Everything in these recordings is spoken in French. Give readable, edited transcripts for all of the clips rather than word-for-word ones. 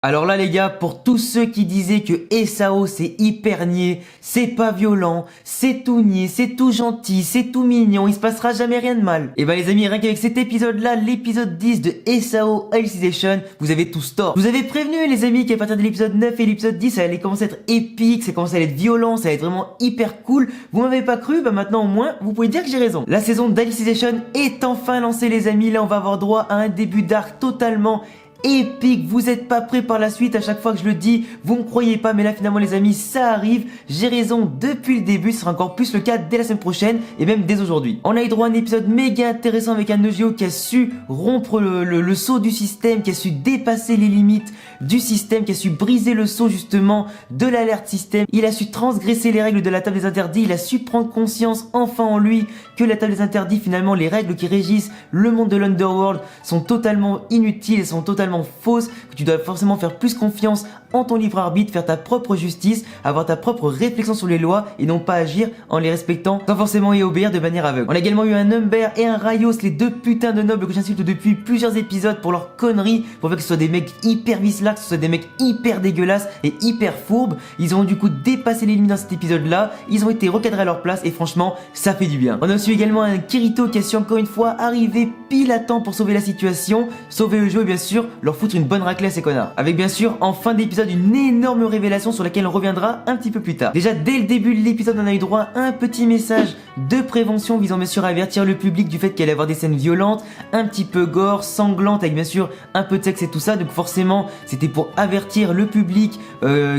Alors là les gars, pour tous ceux qui disaient que SAO c'est hyper niais, c'est pas violent, c'est tout niais, c'est tout gentil, c'est tout mignon, il se passera jamais rien de mal. Et bah les amis, rien qu'avec cet épisode là, l'épisode 10 de SAO Alicization, vous avez tous tort. Je vous avais prévenu les amis qu'à partir de l'épisode 9 et l'épisode 10 ça allait commencer à être épique, ça commençait à être violent, ça allait être vraiment hyper cool. Vous m'avez pas cru, bah maintenant au moins vous pouvez dire que j'ai raison. La saison d'Alicization est enfin lancée les amis, là on va avoir droit à un début d'arc totalement épique. Vous êtes pas prêts par la suite, à chaque fois que je le dis, vous me croyez pas, mais là finalement les amis, ça arrive. J'ai raison depuis le début, ce sera encore plus le cas dès la semaine prochaine et même dès aujourd'hui. On a eu droit à un épisode méga intéressant avec un Neo Geo qui a su rompre le sceau du système, qui a su dépasser les limites du système, qui a su briser le sceau justement de l'alerte système. Il a su transgresser les règles de la table des interdits, il a su prendre conscience enfin en lui que la table des interdits, finalement les règles qui régissent le monde de l'Underworld sont totalement inutiles et sont totalement fausse, que tu dois forcément faire plus confiance en ton libre arbitre, faire ta propre justice, avoir ta propre réflexion sur les lois et non pas agir en les respectant sans forcément y obéir de manière aveugle. On a également eu un Humber et un Raios, les deux putains de nobles que j'insulte depuis plusieurs épisodes pour leurs conneries, pour faire que ce soit des mecs hyper vicelard, que ce soit des mecs hyper dégueulasses et hyper fourbes. Ils ont du coup dépassé les limites dans cet épisode là, ils ont été recadrés à leur place et franchement ça fait du bien. On a aussi également un Kirito qui a su encore une fois arriver pile à temps pour sauver la situation, sauver le jeu et bien sûr leur foutre une bonne raclée à ces connards. Avec bien sûr en fin d'épisode une énorme révélation sur laquelle on reviendra un petit peu plus tard. Déjà dès le début de l'épisode on a eu droit à un petit message de prévention visant bien sûr à avertir le public du fait qu'il allait y avoir des scènes violentes, un petit peu gore, sanglantes avec bien sûr un peu de sexe et tout ça, donc forcément c'était pour avertir le public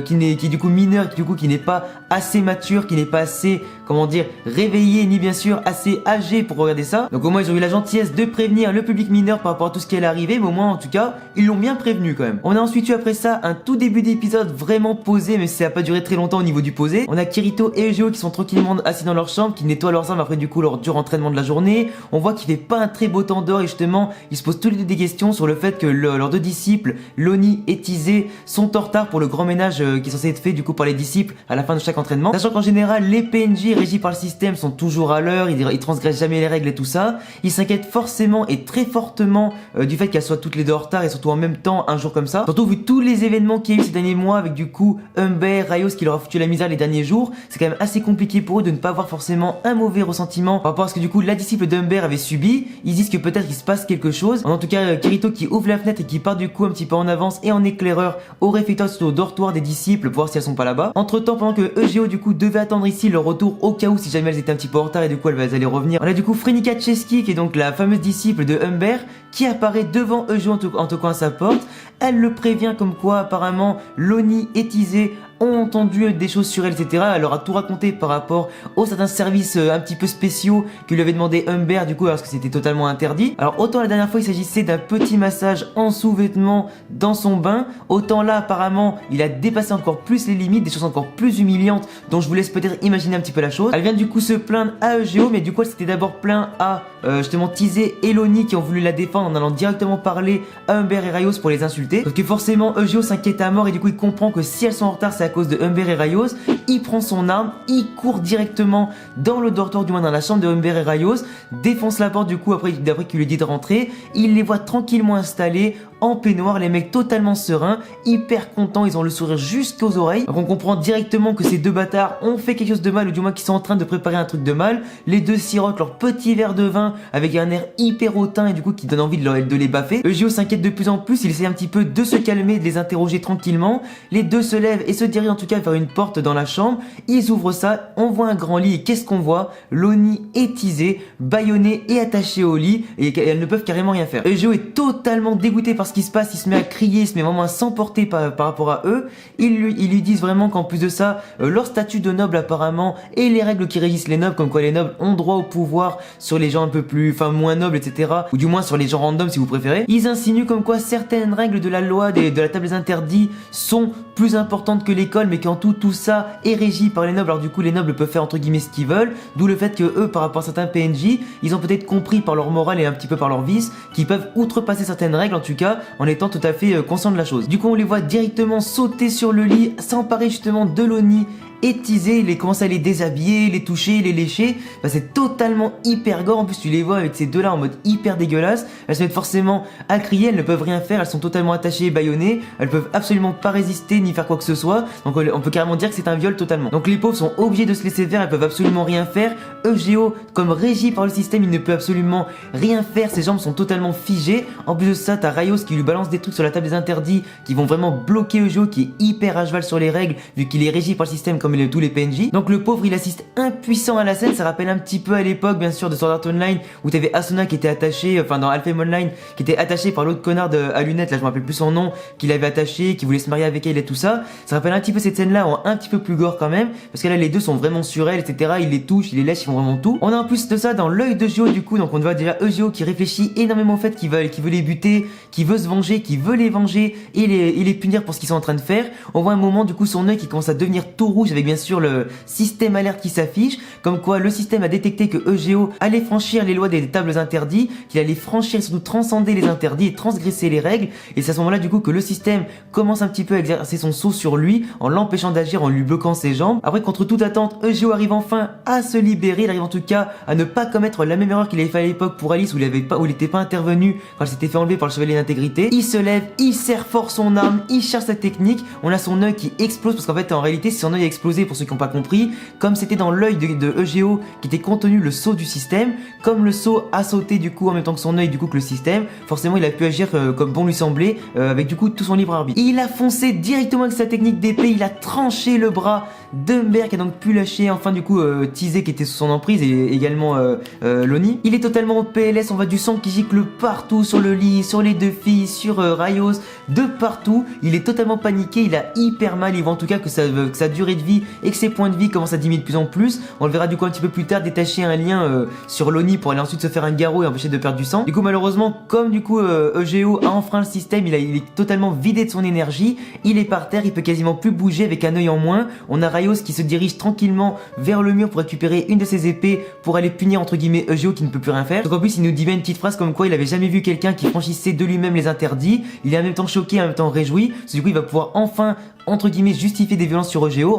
qui est du coup mineur, qui n'est pas assez mature, qui n'est pas assez, comment dire, réveillé ni bien sûr assez âgé pour regarder ça. Donc au moins ils ont eu la gentillesse de prévenir le public mineur par rapport à tout ce qui allait arriver, mais au moins en tout cas ils l'ont bien prévenu quand même. On a ensuite eu après ça un tout début d'épisode vraiment posé, mais ça a pas duré très longtemps au niveau du posé. On a Kirito et Eugeo qui sont tranquillement assis dans leur chambre, qui nettoient leurs armes après du coup leur dur entraînement de la journée. On voit qu'il fait pas un très beau temps dehors et justement ils se posent tous les deux des questions sur le fait que leurs deux disciples, Loni et Tizé, sont en retard pour le grand ménage qui est censé être fait du coup par les disciples à la fin de chaque entraînement. Sachant qu'en général les PNJ régis par le système sont toujours à l'heure, ils transgressent jamais les règles et tout ça. Ils s'inquiètent forcément et très fortement du fait qu'elles soient toutes les deux en retard et surtout en même temps un jour comme ça. Surtout vu tous les événements qu'il y a eu ces derniers mois avec du coup Humber, Raios qui leur a foutu la misère les derniers jours, c'est quand même assez compliqué pour eux de ne pas avoir forcément un mauvais ressentiment par rapport à ce que du coup la disciple d'Humber avait subi. Ils disent que peut-être il se passe quelque chose. En tout cas Kirito qui ouvre la fenêtre et qui part du coup un petit peu en avance et en éclaireur au réfectoire, au dortoir des disciples pour voir si elles sont pas là-bas. Entre temps, pendant que Eugeo du coup devait attendre ici leur retour au cas où si jamais elles étaient un petit peu en retard et du coup elles allaient revenir, on a du coup Frenica Chesky qui est donc la fameuse disciple de Humber qui apparaît devant Eugeo en toquant à sa porte. Elle le prévient comme quoi apparemment Loni et Tizé ont entendu des choses sur elle, etc. Elle leur a tout raconté par rapport aux certains services un petit peu spéciaux que lui avait demandé Humber du coup parce que c'était totalement interdit. Alors autant la dernière fois il s'agissait d'un petit massage en sous-vêtements dans son bain, autant là apparemment il a dépassé encore plus les limites, des choses encore plus humiliantes dont je vous laisse peut-être imaginer un petit peu la chose. Elle vient du coup se plaindre à Eugeo, mais du coup elle s'était d'abord plaint à justement Tizé et Loni qui ont voulu la défendre en allant directement parler à Humber et Raios pour les insulter. Parce que forcément Eugeo s'inquiète à mort et du coup il comprend que si elles sont en retard c'est à cause de Humber et Raios. Il prend son arme, il court directement dans le dortoir, du moins dans la chambre de Humber et Raios, défonce la porte du coup après qu'il lui dit de rentrer. Il les voit tranquillement installés en peignoir, les mecs totalement sereins, hyper contents, ils ont le sourire jusqu'aux oreilles. Donc on comprend directement que ces deux bâtards ont fait quelque chose de mal ou du moins qu'ils sont en train de préparer un truc de mal. Les deux sirotent leur petit verre de vin avec un air hyper hautain et du coup qui donne envie de les baffer. Eugeo s'inquiète de plus en plus, il essaie un petit peu de se calmer, de les interroger tranquillement. Les deux se lèvent et se dirigent en tout cas vers une porte dans la chambre. Ils ouvrent ça, on voit un grand lit et qu'est-ce qu'on voit? Loni et Tizé, bâillonnés et attachés au lit et elles ne peuvent carrément rien faire. Eugeo est totalement dégoûté par ce qui se passe, il se met à crier, il se met vraiment à s'emporter par rapport à eux. Ils lui disent vraiment qu'en plus de ça, leur statut de noble apparemment et les règles qui régissent les nobles, comme quoi les nobles ont droit au pouvoir sur les gens un peu plus, enfin moins nobles, etc. Ou du moins sur les gens random si vous préférez. Ils insinuent comme quoi certaines règles de la loi de la table des interdits sont plus importantes que l'école, mais qu'en tout ça est régi par les nobles. Alors du coup les nobles peuvent faire entre guillemets ce qu'ils veulent, d'où le fait que eux par rapport à certains PNJ, ils ont peut-être compris par leur morale et un petit peu par leur vice qu'ils peuvent outrepasser certaines règles, en tout cas en étant tout à fait conscient de la chose. Du coup on les voit directement sauter sur le lit, s'emparer justement de Loni et teaser, il commence à les déshabiller, les toucher, les lécher. Bah, c'est totalement hyper gore. En plus tu les vois avec ces deux là en mode hyper dégueulasse. Elles se mettent forcément à crier, elles ne peuvent rien faire, elles sont totalement attachées et bâillonnées. Elles peuvent absolument pas résister ni faire quoi que ce soit. Donc on peut carrément dire que c'est un viol totalement. Donc les pauvres sont obligés de se laisser faire, elles peuvent absolument rien faire. EGO, comme régi par le système, il ne peut absolument rien faire, ses jambes sont totalement figées. En plus de ça, t'as Raios qui lui balance des trucs sur la table des interdits qui vont vraiment bloquer EGO qui est hyper à cheval sur les règles vu qu'il est régi par le système comme tous les PNJ. Donc le pauvre il assiste impuissant à la scène, ça rappelle un petit peu à l'époque bien sûr de Sword Art Online où t'avais Asuna qui était attaché, enfin dans Alpha Online qui était attaché par l'autre connard à lunettes, là je me rappelle plus son nom, qu'il avait attaché, qui voulait se marier avec elle et tout ça. Ça rappelle un petit peu cette scène là, un petit peu plus gore quand même, parce que là les deux sont vraiment sur elle, etc. Il les touche, il les lèche, ils font vraiment tout. On a en plus de ça dans l'œil de Geo du coup, donc on voit déjà Geo qui réfléchit énormément au fait qu'il veut les buter, qu'il veut se venger, qu'il veut les venger et les punir pour ce qu'ils sont en train de faire. On voit un moment du coup son œil qui commence à devenir tout rouge avec bien sûr le système alerte qui s'affiche, comme quoi le système a détecté que Geo allait franchir les lois des tables interdits, qu'il allait franchir et surtout transcender les interdits et transgresser les règles, et c'est à ce moment là du coup que le système commence un petit peu à exercer son sceau sur lui en l'empêchant d'agir, en lui bloquant ses jambes. Après contre toute attente, Geo arrive enfin à se libérer, il arrive en tout cas à ne pas commettre la même erreur qu'il avait fait à l'époque pour Alice où il n'était pas intervenu quand elle s'était fait enlever par le chevalier d'intégrité. Il se lève, il serre fort son arme, il cherche sa technique, on a son œil qui explose parce qu'en fait en réalité si son œil a explosé pour ceux qui n'ont pas compris, comme c'était dans l'œil de Geo qui était contenu le sceau du système, comme le sceau a sauté du coup en même temps que son œil du coup que le système, forcément il a pu agir comme bon lui semblait avec du coup tout son libre arbitre. Il a foncé directement avec sa technique d'épée, il a tranché le bras d'Humber qui a donc pu lâcher enfin du coup Teasé qui était sous son emprise et également Loni. Il est totalement au PLS, on voit du sang qui gicle partout sur le lit, sur les deux filles, sur Raios, de partout. Il est totalement paniqué, il a hyper mal, il voit en tout cas que sa durée de vie et que ses points de vie commencent à diminuer de plus en plus. On le verra du coup un petit peu plus tard détacher un lien sur Loni pour aller ensuite se faire un garrot et empêcher de perdre du sang. Du coup malheureusement comme du coup Geo a enfreint le système, il est totalement vidé de son énergie, il est par terre, il peut quasiment plus bouger avec un œil en moins. On a Raios qui se dirige tranquillement vers le mur pour récupérer une de ses épées pour aller punir entre guillemets Geo qui ne peut plus rien faire. Donc en plus il nous dit bien une petite phrase comme quoi il avait jamais vu quelqu'un qui franchissait de lui-même les interdits. Il est en même temps choqué, en même temps réjoui, parce que du coup il va pouvoir enfin entre guillemets justifier des violences sur Geo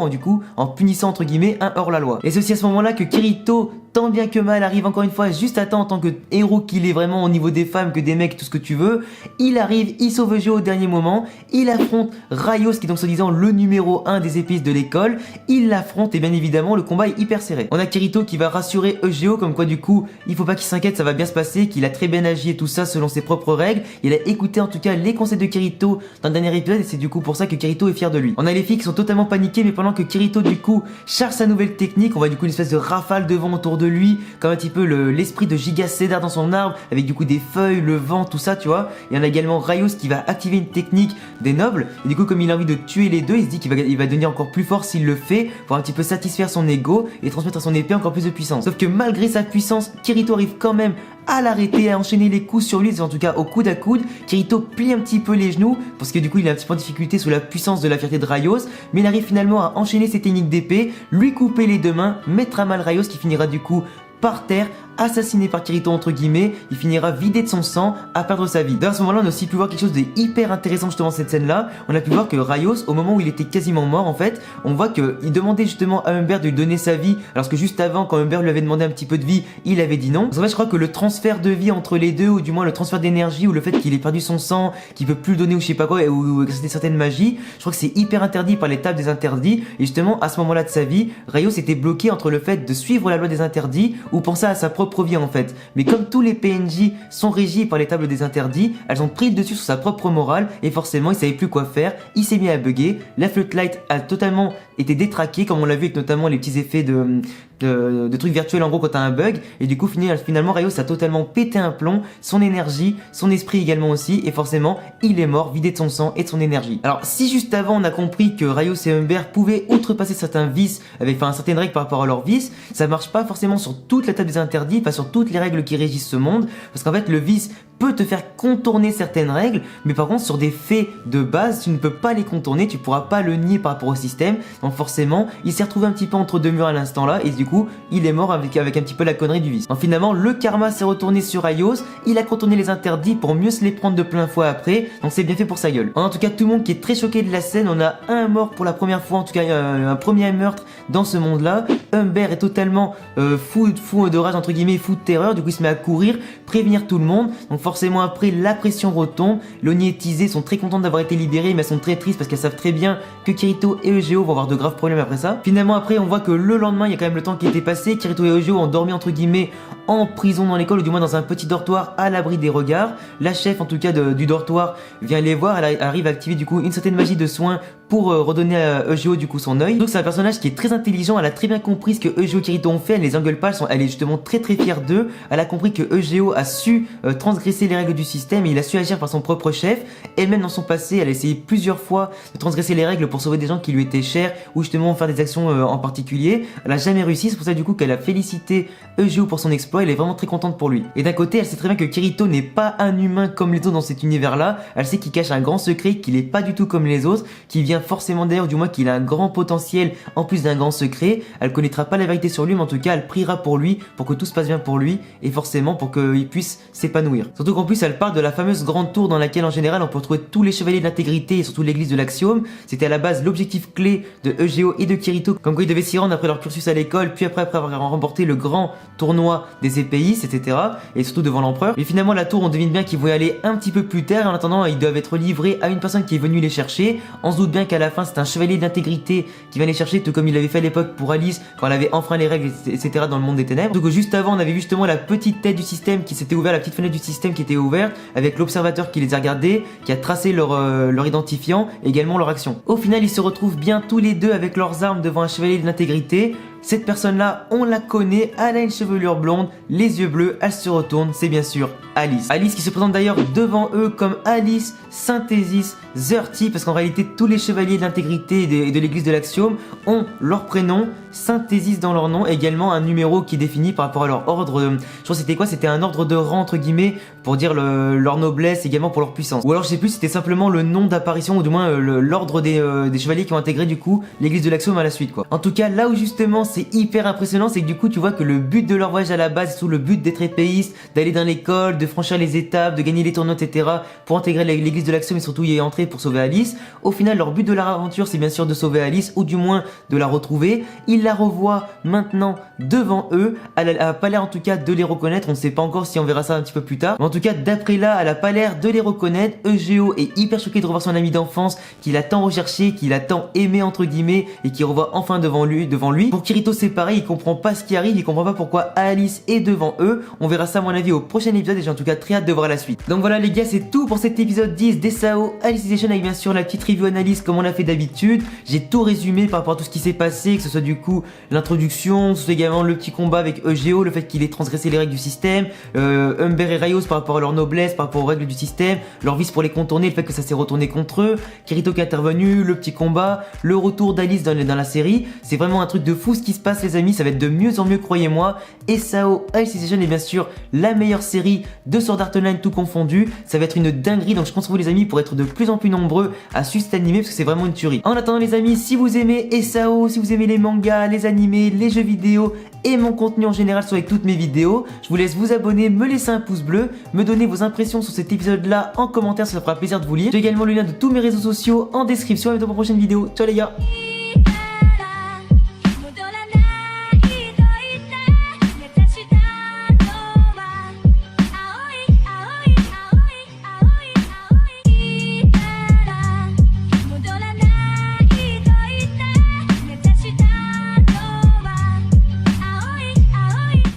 en punissant entre guillemets un hors-la-loi. Et c'est aussi à ce moment-là que Kirito, tant bien que mal, arrive encore une fois juste à temps en tant que héros qu'il est vraiment au niveau des femmes, que des mecs, tout ce que tu veux. Il arrive, il sauve Geo au dernier moment, il affronte Raios qui est donc soi-disant le numéro 1 des épices de l'école. Il l'affronte et bien évidemment le combat est hyper serré. On a Kirito qui va rassurer Geo comme quoi du coup il faut pas qu'il s'inquiète, ça va bien se passer, qu'il a très bien agi et tout ça selon ses propres règles. Il a écouté en tout cas les conseils de Kirito dans le dernier épisode et c'est du coup pour ça que Kirito est fier de lui. On a les filles qui sont totalement paniquées mais pendant que Kirito du coup charge sa nouvelle technique, on voit du coup une espèce de rafale de vent autour de lui, comme un petit peu l'esprit de Giga Cédar dans son arbre avec du coup des feuilles, le vent, tout ça tu vois. Et on a également Raios qui va activer une technique des nobles et du coup comme il a envie de tuer les deux, il se dit qu'il va devenir encore plus fort s'il le fait pour un petit peu satisfaire son ego et transmettre à son épée encore plus de puissance. Sauf que malgré sa puissance, Kirito arrive quand même à l'arrêter, à enchaîner les coups sur lui, en tout cas au coude à coude. Kirito plie un petit peu les genoux parce que du coup il a un petit peu en difficulté sous la puissance de la fierté de Raios, mais il arrive finalement à enchaîner ses techniques d'épée, lui couper les deux mains, mettre à mal Raios qui finira du coup par terre, assassiné par Kirito entre guillemets, il finira vidé de son sang, à perdre sa vie. D'ailleurs à ce moment là on a aussi pu voir quelque chose de hyper intéressant justement cette scène là. On a pu voir que Raios au moment où il était quasiment mort en fait, on voit qu'il demandait justement à Humber de lui donner sa vie, alors que juste avant quand Humber lui avait demandé un petit peu de vie, il avait dit non. En fait je crois que le transfert de vie entre les deux, ou du moins le transfert d'énergie, ou le fait qu'il ait perdu son sang, qu'il peut plus le donner ou je sais pas quoi, ou que c'était certaines magies, je crois que c'est hyper interdit par les tables des interdits. Et justement à ce moment là de sa vie, Raios était bloqué entre le fait de suivre la loi des interdits ou penser à sa propre vie en fait. Mais comme tous les PNJ sont régis par les tables des interdits, elles ont pris le dessus sur sa propre morale et forcément il savait plus quoi faire, il s'est mis à bugger, la floodlight a totalement été détraquée comme on l'a vu avec notamment les petits effets de trucs virtuels en gros quand t'as un bug, et du coup finalement Raios a totalement pété un plomb, son énergie, son esprit également aussi, et forcément il est mort, vidé de son sang et de son énergie. Alors si juste avant on a compris que Raios et Humber pouvaient outrepasser certains vices, avec certaines règles par rapport à leurs vices, ça marche pas forcément sur toute la table des interdits, pas sur toutes les règles qui régissent ce monde, parce qu'en fait le vice peut te faire contourner certaines règles, mais par contre sur des faits de base, tu ne peux pas les contourner, tu pourras pas le nier par rapport au système. Donc forcément, il s'est retrouvé un petit peu entre deux murs à l'instant là, et du coup, il est mort avec un petit peu la connerie du vice. Donc finalement, le karma s'est retourné sur Aios, il a contourné les interdits pour mieux se les prendre de plein fouet après, donc c'est bien fait pour sa gueule. En tout cas, tout le monde qui est très choqué de la scène, on a un mort pour la première fois, en tout cas un premier meurtre dans ce monde-là. Humber est totalement fou de rage, entre guillemets, fou de terreur, du coup il se met à courir, prévenir tout le monde, donc forcément après la pression retombe, Lonnie et Tizé sont très contentes d'avoir été libérées, mais elles sont très tristes parce qu'elles savent très bien que Kirito et Eugeo vont avoir de graves problèmes après ça. Finalement après on voit que le lendemain il y a quand même le temps qui était passé, Kirito et Eugeo ont dormi entre guillemets en prison dans l'école, ou du moins dans un petit dortoir à l'abri des regards. La chef en tout cas du dortoir vient les voir, elle arrive à activer du coup une certaine magie de soin pour redonner à Eugeo du coup son œil. Donc c'est un personnage qui est très intelligent, elle a très bien compris ce que Eugeo et Kirito ont fait, elle les engueule pas, elle est justement très fière d'eux, elle a compris que Eugeo a su transgresser les règles du système et il a su agir par son propre chef. Elle-même dans son passé, elle a essayé plusieurs fois de transgresser les règles pour sauver des gens qui lui étaient chers ou justement faire des actions en particulier. Elle a jamais réussi, c'est pour ça du coup qu'elle a félicité Eugeo pour son exploit, elle est vraiment très contente pour lui. Et d'un côté, elle sait très bien que Kirito n'est pas un humain comme les autres dans cet univers-là, elle sait qu'il cache un grand secret, qu'il est pas du tout comme les autres, qu'il vient forcément d'ailleurs, du moins qu'il a un grand potentiel en plus d'un grand secret. Elle connaîtra pas la vérité sur lui, mais en tout cas elle priera pour lui, pour que tout se passe bien pour lui et forcément pour qu'il puisse s'épanouir. Surtout qu'en plus elle parle de la fameuse grande tour dans laquelle en général on peut retrouver tous les chevaliers de l'intégrité et surtout l'église de l'Axiome. C'était à la base l'objectif clé de Eugeo et de Kirito, comme quoi ils devaient s'y rendre après leur cursus à l'école, puis après avoir remporté le grand tournoi des épéistes, etc. et surtout devant l'empereur. Et finalement la tour, on devine bien qu'ils vont y aller un petit peu plus tard, et en attendant ils doivent être livrés à une personne qui est venue les chercher. On se doute bien qu'à la fin c'est un chevalier d'intégrité qui vient les chercher, tout comme il l'avait fait à l'époque pour Alice quand elle avait enfreint les règles, etc. dans le monde des ténèbres. Donc juste avant on avait vu justement la petite tête du système qui s'était ouverte, la petite fenêtre du système qui était ouverte, avec l'observateur qui les a regardés, qui a tracé leur identifiant, et également leur action. Au final ils se retrouvent bien tous les deux avec leurs armes devant un chevalier de l'intégrité. Cette personne-là, on la connaît, elle a une chevelure blonde, les yeux bleus, elle se retourne, c'est bien sûr Alice. Alice qui se présente d'ailleurs devant eux comme Alice Synthesis Zerti, parce qu'en réalité tous les chevaliers de l'intégrité et de l'église de l'Axiome ont leur prénom, Synthesis dans leur nom, également un numéro qui est défini par rapport à leur ordre, je crois c'était quoi, c'était un ordre de rang entre guillemets, pour dire leur noblesse, également pour leur puissance. Ou alors je sais plus, c'était simplement le nom d'apparition, ou du moins l'ordre des chevaliers qui ont intégré du coup l'église de l'Axiome à la suite quoi. En tout cas là où justement c'est hyper impressionnant, c'est que du coup tu vois que le but de leur voyage à la base, c'est tout le but d'être épéiste, d'aller dans l'école, de franchir les étapes, de gagner les tournois, etc. pour intégrer l'église de l'Axiome et surtout y entrer pour sauver Alice. Au final leur but de leur aventure c'est bien sûr de sauver Alice, ou du moins de la retrouver. Ils la revoient maintenant devant eux, elle a pas l'air en tout cas de les reconnaître, on ne sait pas encore si on verra ça un petit peu plus tard, mais en tout cas d'après là elle a pas l'air de les reconnaître. Eugeo est hyper choqué de revoir son ami d'enfance qu'il a tant recherché, qu'il a tant aimé entre guillemets, et qu'il revoit enfin devant lui. Pour Kirito c'est pareil, il comprend pas ce qui arrive, il comprend pas pourquoi Alice est devant eux. On verra ça à mon avis au prochain épisode et j'ai en tout cas très hâte de voir la suite. Donc voilà les gars, c'est tout pour cet épisode 10 d'SAO Alicization, avec bien sûr la petite review analyse comme on l'a fait d'habitude. J'ai tout résumé par rapport à tout ce qui s'est passé, que ce soit du coup l'introduction, que ce soit également le petit combat avec Eugeo, le fait qu'il ait transgressé les règles du système, Humber et Raios par rapport à leur noblesse, par rapport aux règles du système, leur vice pour les contourner, le fait que ça s'est retourné contre eux, Kirito qui est intervenu, le petit combat, le retour d'Alice dans la série. C'est vraiment un truc de fou ce qui se passe les amis, ça va être de mieux en mieux croyez-moi. SAO Alicization est bien sûr la meilleure série de Sword Art Online tout confondu, ça va être une dinguerie, donc je compte sur vous les amis pour être de plus en plus nombreux à suivre cet animé parce que c'est vraiment une tuerie. En attendant les amis, si vous aimez SAO, si vous aimez les mangas, les animés, les jeux vidéo et mon contenu en général sur avec toutes mes vidéos, je vous laisse vous abonner, me laisser un pouce bleu, me donner vos impressions sur cet épisode là en commentaire, ça fera plaisir de vous lire. J'ai également le lien de tous mes réseaux sociaux en description et à bientôt pour une prochaine vidéo. Ciao les gars.